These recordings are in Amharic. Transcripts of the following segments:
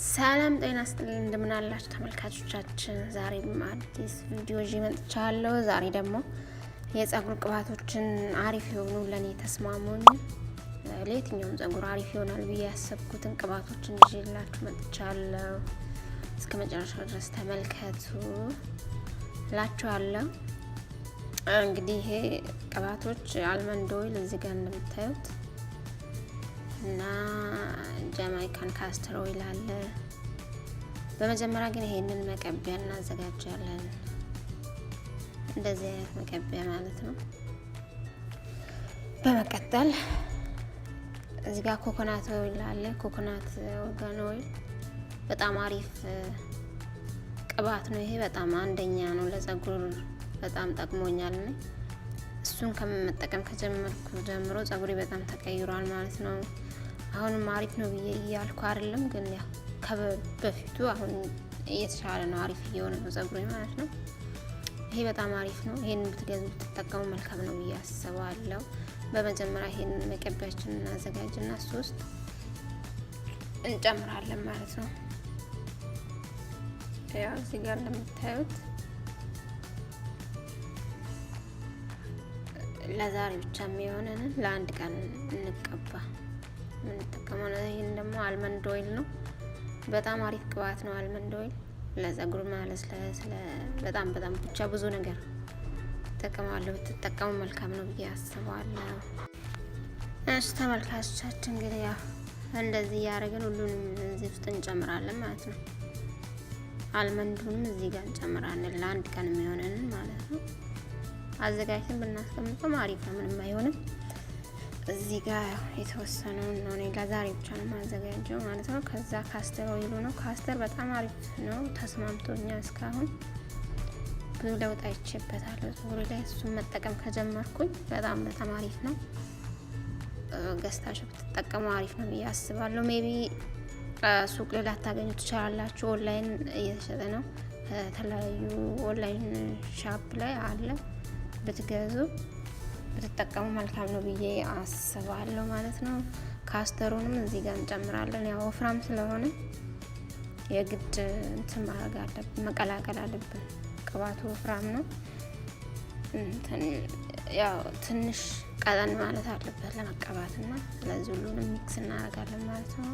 ሰላም ጤና ይስጥልኝ እንደምን አላችሁ ተመልካቾቻችን። ዛሬም አዲስ ቪዲዮ ይዤ መጥቻለሁ። ዛሬ ደግሞ የፀጉር ቅባቶችን አሪፍ የሆኑ ለኔ ተስማሙኝ ለየትኛውም ፀጉር አሪፍ ይሆናል ብዬ ያሰብኩትን ቅባቶችን ይዤላችሁ መጥቻለሁ። እስከ መጨረሻው ድረስ ተመልከቱ እላችኋለሁ። እንግዲህ ይሄ ቅባቶች አልመንድ ኦይል እዚህ ጋር እንደምታዩት እና ጃማይካን ካስተር ኦይል አለ። በመጀመሪያ ግን ይሄንን መቀቢያ እናዘጋጃለን። እንደዚህ አይነት መቀቢያ ማለት ነው። በመቀጠል እዚህ ጋር ኮኮናት ኦይል አለ። ኮኮናት ኦርጋን ኦይል በጣም አሪፍ ቅባት ነው። ይሄ በጣም አንደኛ ነው ለፀጉር በጣም ጠቅሞኛል። እሱን ከመጠቀም ከጀመርኩ ጀምሮ ፀጉሬ በጣም ተቀይሯል ማለት ነው። አሁንም አሪፍ ነው ብዬ እያልኩ አይደለም፣ ግን ያው ከበፊቱ አሁን እየተሻለ ነው፣ አሪፍ እየሆነ ነው ፀጉሬ ማለት ነው። ይሄ በጣም አሪፍ ነው። ይሄን ብትገዙ ብትጠቀሙ መልካም ነው ብዬ አስባለሁ። በመጀመሪያ ይሄን መቀቢያችንን እናዘጋጅና እሱ ውስጥ እንጨምራለን ማለት ነው። ያው እዚህ ጋር እንደምታዩት ለዛሬ ብቻ የሚሆነን ለአንድ ቀን እንቀባ የምንጠቀመው ነው። ይሄን ደግሞ አልመንድ ኦይል ነው። በጣም አሪፍ ቅባት ነው አልመንድ ኦይል ለፀጉር ማለስለስ በጣም ብቻ ብዙ ነገር ተጠቀማለሁ። ብትጠቀሙ መልካም ነው ብዬ አስባለሁ። እሺ ተመልካቾቻችን እንግዲህ ያው እንደዚህ ያደረግን ሁሉንም እዚህ ውስጥ እንጨምራለን ማለት ነው። አልመንዱንም እዚህ ጋር እንጨምራለን ለአንድ ቀን የሚሆነን ማለት ነው። አዘጋጅተን ብናስቀምጠው አሪፍ ነው፣ ምንም አይሆንም። እዚህ ጋር የተወሰነውን ነው እኔ ለዛሬ ብቻ ነው ማዘጋጀው ማለት ነው። ከዛ ካስተር ኦይሉ ነው። ካስተር በጣም አሪፍ ነው፣ ተስማምቶኛል። እስካሁን ብዙ ለውጥ አይቼበታለሁ ፀጉሬ ላይ። እሱን መጠቀም ከጀመርኩኝ በጣም አሪፍ ነው። ገዝታችሁ ብትጠቀሙ አሪፍ ነው ብዬ አስባለሁ። ሜቢ ሱቅ ላይ ላታገኙ ትችላላችሁ። ኦንላይን እየተሸጠ ነው። የተለያዩ ኦንላይን ሻፕ ላይ አለ። ብትገዙ ብትጠቀሙ መልካም ነው ብዬ አስባለሁ ማለት ነው። ካስተሩንም እዚህ ጋር እንጨምራለን። ያው ወፍራም ስለሆነ የግድ እንትን ማድረግ አለብን፣ መቀላቀል አለብን። ቅባቱ ወፍራም ነው። ያው ትንሽ ቀጠን ማለት አለበት ለመቀባትና ስለዚህ ሁሉንም ሚክስ እናደርጋለን ማለት ነው።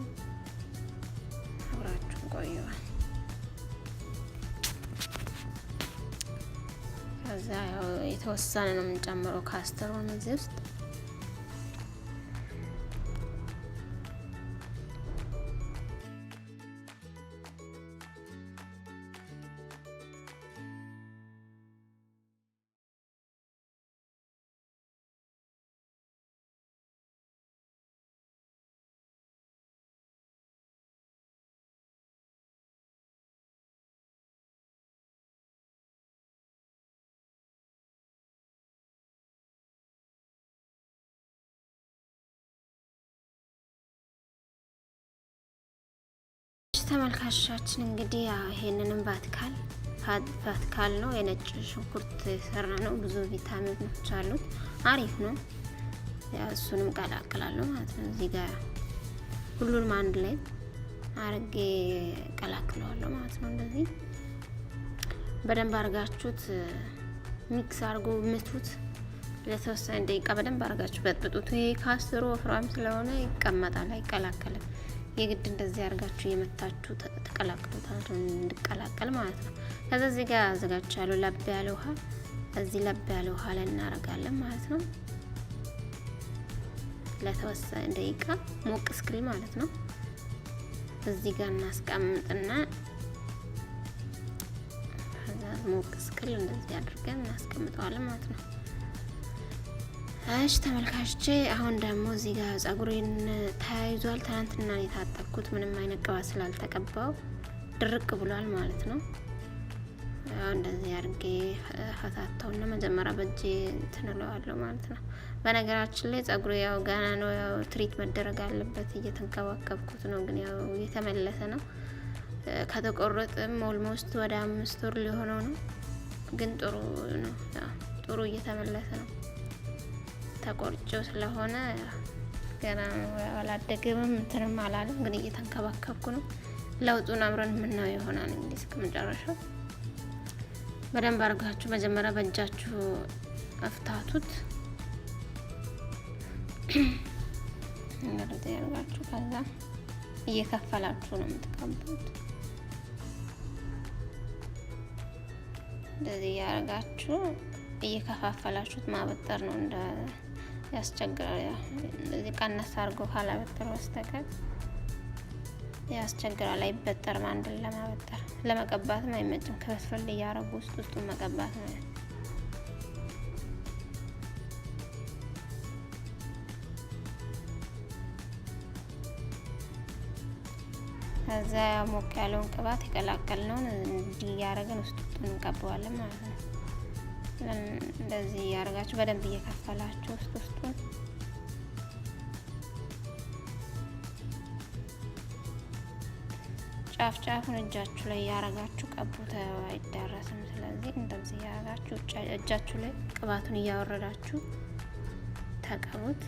አብራችሁን ቆዩዋል። ከዛ ያው የተወሰነ ነው የምንጨምረው ካስተሩን እዚህ ውስጥ። ተመልካቾቻችን እንግዲህ ይሄንንም ቫትካል ነው የነጭ ሽንኩርት የሰራ ነው። ብዙ ቪታሚኖች አሉት፣ አሪፍ ነው። ያው እሱንም ቀላቅላለሁ ማለት ነው። እዚህ ጋር ሁሉንም አንድ ላይ አርጌ ቀላቅለዋለሁ ማለት ነው። እንደዚህ በደንብ አርጋችሁት ሚክስ አርጎ ምቱት። ለተወሰነ ደቂቃ በደንብ አርጋችሁ በጥብጡት። ይሄ ካስተሩ ወፍራም ስለሆነ ይቀመጣል፣ አይቀላቀልም። የግድ እንደዚህ አርጋችሁ የመታችሁ ተቀላቅሉታላችሁ እንድቀላቀል ማለት ነው። ከዛ እዚህ ጋር አዘጋጅቻለሁ ለብ ያለ ውሃ። እዚህ ለብ ያለ ውሃ ላይ እናረጋለን ማለት ነው። ለተወሰነ ደቂቃ ሞቅ እስክል ማለት ነው። እዚህ ጋር እናስቀምጥና ከዛ ሞቅ እስክል እንደዚህ አድርገን እናስቀምጠዋለን ማለት ነው። እሺ ተመልካቾቼ አሁን ደግሞ እዚህ ጋር ፀጉሬን ተያይዟል። ትናንትና ነው የታጠብኩት፣ ምንም አይነት ቅባት ስላልተቀባው ድርቅ ብሏል ማለት ነው። ያው እንደዚህ አድርጌ ፈታታውና መጀመሪያ በእጄ እንትንለዋለሁ ማለት ነው። በነገራችን ላይ ፀጉሬ ያው ገና ነው፣ ያው ትሪት መደረግ አለበት። እየተንከባከብኩት ነው፣ ግን ያው እየተመለሰ ነው። ከተቆረጠም ኦልሞስት ወደ 5 ወር ሊሆነው ነው፣ ግን ጥሩ ነው። ያው ጥሩ እየተመለሰ ነው። ተቆርጬው ስለሆነ ገና አላደገም እንትንም አላለም፣ ግን እየተንከባከብኩ ነው። ለውጡን አብረን የምናየው ይሆናል። እንግዲህ እስከ መጨረሻው በደንብ አድርጋችሁ መጀመሪያ በእጃችሁ አፍታቱት። እንደዚህ ያርጋችሁ ከዛ እየከፈላችሁ ነው የምትቀቡት። እንደዚህ ያርጋችሁ እየከፋፈላችሁት ማበጠር ነው። እንደ ያስቸግራል። እንደዚህ ቀነስ አድርጎ ካላበጠር በስተቀር ያስቸግራል። አይበጠርም። አንድን ለማበጠር ለመቀባትም አይመጭም። ክፍል እያረጉ ውስጡን መቀባት ነው። ከዛ ሞቅ ያለውን ቅባት የቀላቀልነውን እንዲህ እያደረግን ውስጡን እንቀባዋለን ማለት ነው። እንደዚህ እያደረጋችሁ በደንብ እየከፈላችሁ ውስጡን ጫፉን እጃችሁ ላይ እያደረጋችሁ ቀቡት። አይዳረስም። ስለዚህ እንደዚህ እያደረጋችሁ እጃችሁ ላይ ቅባቱን እያወረዳችሁ ተቀቡት።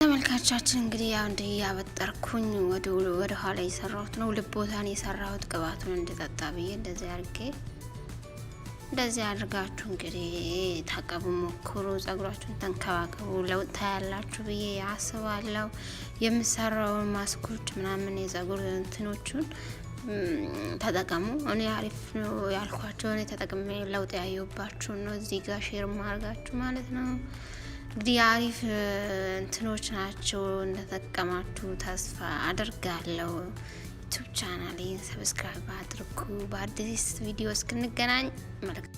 ተመልካቻችን እንግዲህ ያው እንደ ያበጠርኩኝ ወደ ኋላ የሰራሁት ነው። ልብ ቦታን የሰራሁት ቅባቱን እንድጠጣ ብዬ እንደዚህ አድርጋችሁ እንግዲህ ታቀቡ፣ ሞክሩ፣ ጸጉራችሁን ተንከባከቡ፣ ለውጥ ታያላችሁ ብዬ አስባለሁ። የምሰራውን ማስኮች ምናምን የጸጉር እንትኖቹን ተጠቀሙ። እኔ አሪፍ ነው ያልኳቸው እኔ ተጠቅሜ ለውጥ ያየሁባችሁ ነው እዚህ ጋር ሼር ማድረጋችሁ ማለት ነው። እንግዲህ አሪፍ እንትኖች ናቸው። እንደተጠቀማችሁ ተስፋ አደርጋለሁ። ዩቲዩብ ቻናሌን ሰብስክራይብ አድርጉ። በአዲስ ቪዲዮ እስክንገናኝ መልካም